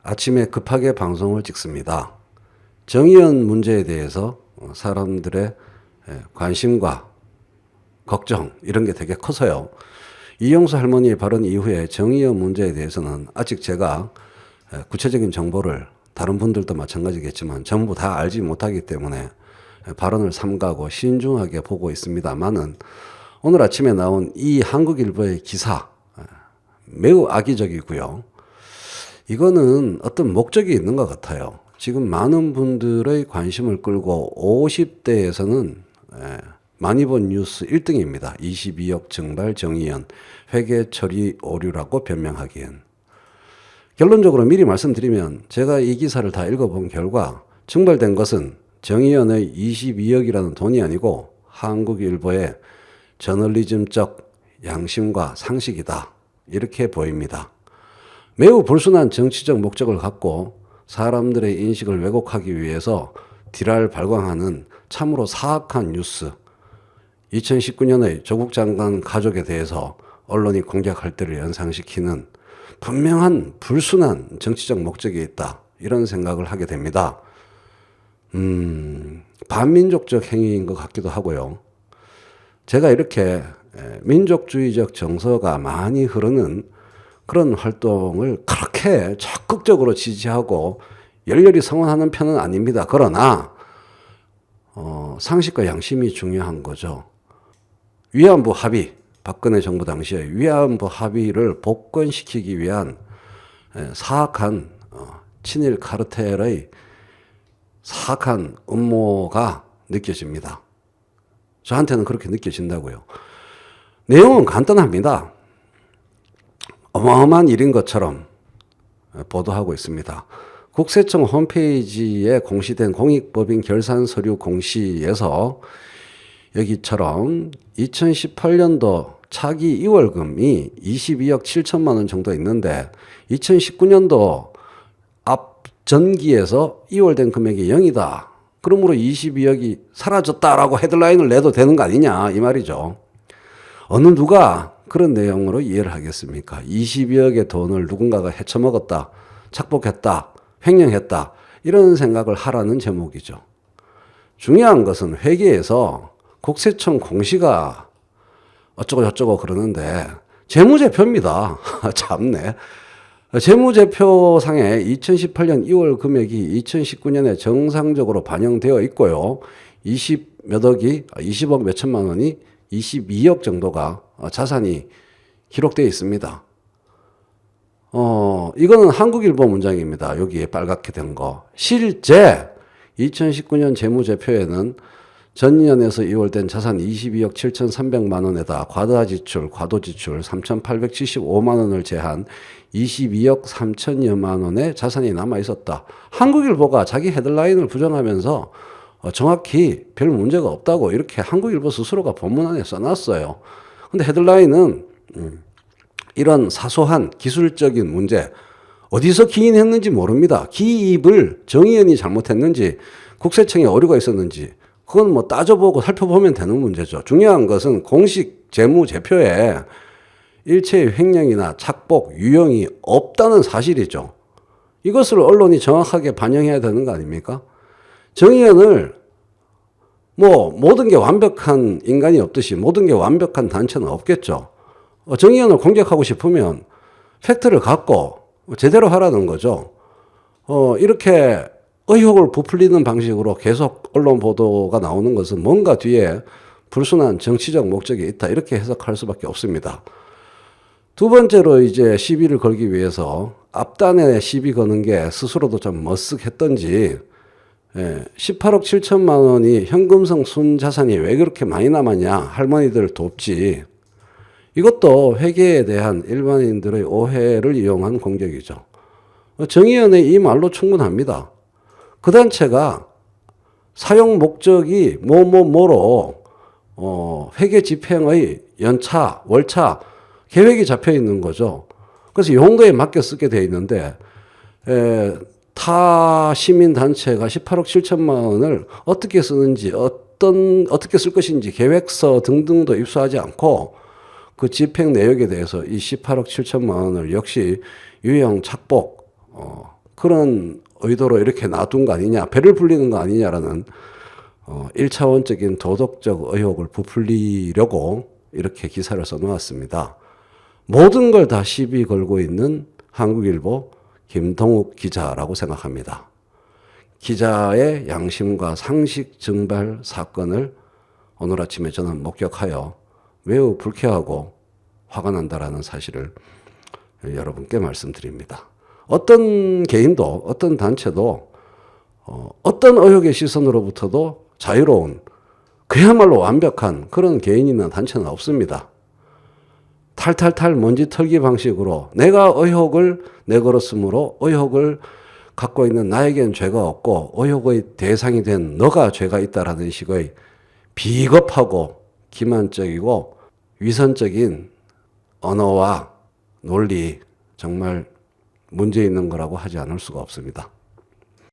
아침에 급하게 방송을 찍습니다. 정의연 문제에 대해서 사람들의 관심과 걱정 이런 게 되게 커서요. 이영수 할머니의 발언 이후에 정의연 문제에 대해서는 아직 제가 구체적인 정보를 다른 분들도 마찬가지겠지만 전부 다 알지 못하기 때문에 발언을 삼가고 신중하게 보고 있습니다만은 오늘 아침에 나온 이 한국일보의 기사 매우 악의적이고요. 이거는 어떤 목적이 있는 것 같아요. 지금 많은 분들의 관심을 끌고 50대에서는 많이 본 뉴스 1등입니다. 22억 증발 정의연 회계 처리 오류라고 변명하기엔. 결론적으로 미리 말씀드리면 제가 이 기사를 다 읽어본 결과 증발된 것은 정의연의 22억이라는 돈이 아니고 한국일보의 저널리즘적 양심과 상식이다. 이렇게 보입니다. 매우 불순한 정치적 목적을 갖고 사람들의 인식을 왜곡하기 위해서 딜을 발광하는 참으로 사악한 뉴스. 2019년의 조국 장관 가족에 대해서 언론이 공격할 때를 연상시키는 분명한 불순한 정치적 목적이 있다. 이런 생각을 하게 됩니다. 반민족적 행위인 것 같기도 하고요. 제가 이렇게 민족주의적 정서가 많이 흐르는 그런 활동을 그렇게 적극적으로 지지하고 열렬히 성원하는 편은 아닙니다. 그러나 상식과 양심이 중요한 거죠. 위안부 합의, 박근혜 정부 당시에 위안부 합의를 복권시키기 위한 사악한 친일 카르텔의 사악한 음모가 느껴집니다. 저한테는 그렇게 느껴진다고요. 내용은 간단합니다. 어마어마한 일인 것처럼 보도하고 있습니다. 국세청 홈페이지에 공시된 공익법인 결산 서류 공시에서 여기처럼 2018년도 차기 2월금이 22억 7천만 원 정도 있는데 2019년도 앞 전기에서 2월 된 금액이 0이다. 그러므로 22억이 사라졌다라고 헤드라인을 내도 되는 거 아니냐 이 말이죠. 어느 누가 그런 내용으로 이해를 하겠습니까? 22억의 돈을 누군가가 헤쳐먹었다, 착복했다, 횡령했다 이런 생각을 하라는 제목이죠. 중요한 것은 회계에서 국세청 공시가 어쩌고 저쩌고 그러는데 재무제표입니다. 참네. 재무제표상에 2018년 2월 금액이 2019년에 정상적으로 반영되어 있고요. 20억 몇천만 원이 22억 정도가 자산이 기록되어 있습니다. 이거는 한국일보 문장입니다. 여기에 빨갛게 된 거. 실제 2019년 재무제표에는 전년에서 2월 된 자산 22억 7,300만 원에다 과도지출 3,875만 원을 제한 22억 3천여만 원의 자산이 남아 있었다. 한국일보가 자기 헤드라인을 부정하면서 정확히 별 문제가 없다고 이렇게 한국일보 스스로가 본문안에 써놨어요. 근데 헤드라인은 이런 사소한 기술적인 문제, 어디서 기인했는지 모릅니다. 기입을 정의연이 잘못했는지 국세청에 오류가 있었는지 그건 뭐 따져보고 살펴보면 되는 문제죠. 중요한 것은 공식 재무제표에 일체의 횡령이나 착복, 유용이 없다는 사실이죠. 이것을 언론이 정확하게 반영해야 되는 거 아닙니까? 정의연을 모든 게 완벽한 인간이 없듯이 모든 게 완벽한 단체는 없겠죠. 정의연을 공격하고 싶으면 팩트를 갖고 제대로 하라는 거죠. 이렇게 의혹을 부풀리는 방식으로 계속 언론 보도가 나오는 것은 뭔가 뒤에 불순한 정치적 목적이 있다. 이렇게 해석할 수밖에 없습니다. 두 번째로 이제 시비를 걸기 위해서 앞단에 시비 거는 게 스스로도 좀 머쓱했던지 18억 7천만 원이 현금성 순자산이 왜 그렇게 많이 남았냐. 할머니들 돕지. 이것도 회계에 대한 일반인들의 오해를 이용한 공격이죠. 정의연의 이 말로 충분합니다. 그 단체가 사용 목적이 뭐로 회계 집행의 연차, 월차 계획이 잡혀 있는 거죠. 그래서 용도에 맞게 쓰게 돼 있는데 타 시민단체가 18억 7천만 원을 어떻게 쓰는지 어떻게 쓸 것인지 계획서 등등도 입수하지 않고 그 집행 내역에 대해서 이 18억 7천만 원을 역시 유형 착복 그런 의도로 이렇게 놔둔 거 아니냐, 배를 불리는 거 아니냐라는 1차원적인 도덕적 의혹을 부풀리려고 이렇게 기사를 써놓았습니다. 모든 걸 다 시비 걸고 있는 한국일보 김동욱 기자라고 생각합니다. 기자의 양심과 상식 증발 사건을 오늘 아침에 저는 목격하여 매우 불쾌하고 화가 난다라는 사실을 여러분께 말씀드립니다. 어떤 개인도 어떤 단체도 어떤 의혹의 시선으로부터도 자유로운 그야말로 완벽한 그런 개인이나 단체는 없습니다. 탈탈탈 먼지 털기 방식으로 내가 의혹을 내걸었으므로 의혹을 갖고 있는 나에겐 죄가 없고 의혹의 대상이 된 너가 죄가 있다라는 식의 비겁하고 기만적이고 위선적인 언어와 논리 정말 문제 있는 거라고 하지 않을 수가 없습니다.